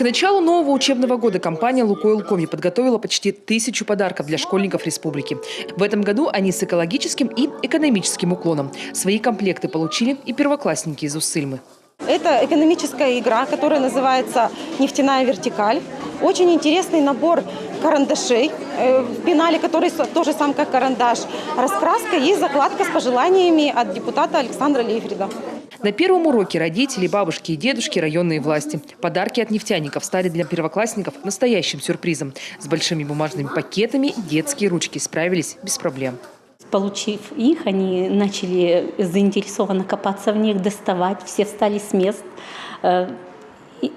началу нового учебного года компания «Лукойл Коми» подготовила почти 1000 подарков для школьников республики. В этом году они с экологическим и экономическим уклоном. Свои комплекты получили и первоклассники из Уссыльмы. Это экономическая игра, которая называется «Нефтяная вертикаль». Очень интересный набор карандашей, в пенале который тоже сам как карандаш. Раскраска и закладка с пожеланиями от депутата Александра Лейфрида. На первом уроке родители, бабушки и дедушки, районные власти. Подарки от нефтяников стали для первоклассников настоящим сюрпризом. С большими бумажными пакетами детские ручки справились без проблем. Получив их, они начали заинтересованно копаться в них, доставать. Все встали с мест.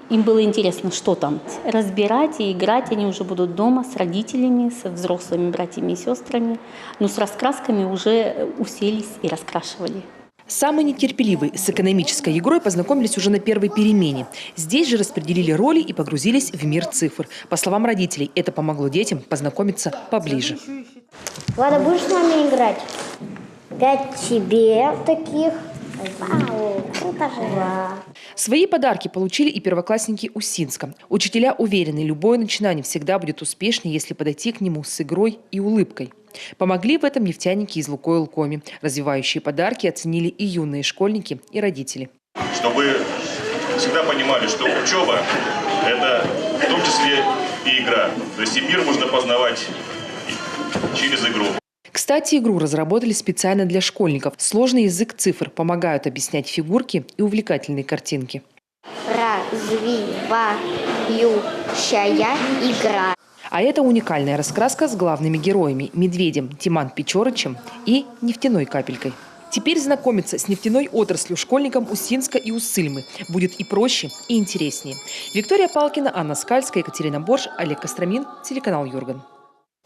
Им было интересно, что там. Разбирать и играть они уже будут дома с родителями, со взрослыми братьями и сестрами. Но с раскрасками уже уселись и раскрашивали. Самые нетерпеливые с экономической игрой познакомились уже на первой перемене. Здесь же распределили роли и погрузились в мир цифр. По словам родителей, это помогло детям познакомиться поближе. Влада, будешь с нами играть? 5 тебе таких. Вау, круто же. Свои подарки получили и первоклассники Усинска. Учителя уверены, любое начинание всегда будет успешнее, если подойти к нему с игрой и улыбкой. Помогли в этом нефтяники из «Лукойл Коми». Развивающие подарки оценили и юные школьники, и родители. Чтобы всегда понимали, что учеба – это в том числе и игра. То есть и мир можно познавать через игру. Кстати, игру разработали специально для школьников. Сложный язык цифр помогают объяснять фигурки и увлекательные картинки. Развивающая игра. А это уникальная раскраска с главными героями – медведем Тиман Печорычем и нефтяной капелькой. Теперь знакомиться с нефтяной отраслью школьникам Усинска и Уссыльмы будет и проще, и интереснее. Виктория Палкина, Анна Скальская, Екатерина Борш, Олег Костромин, телеканал Юрган.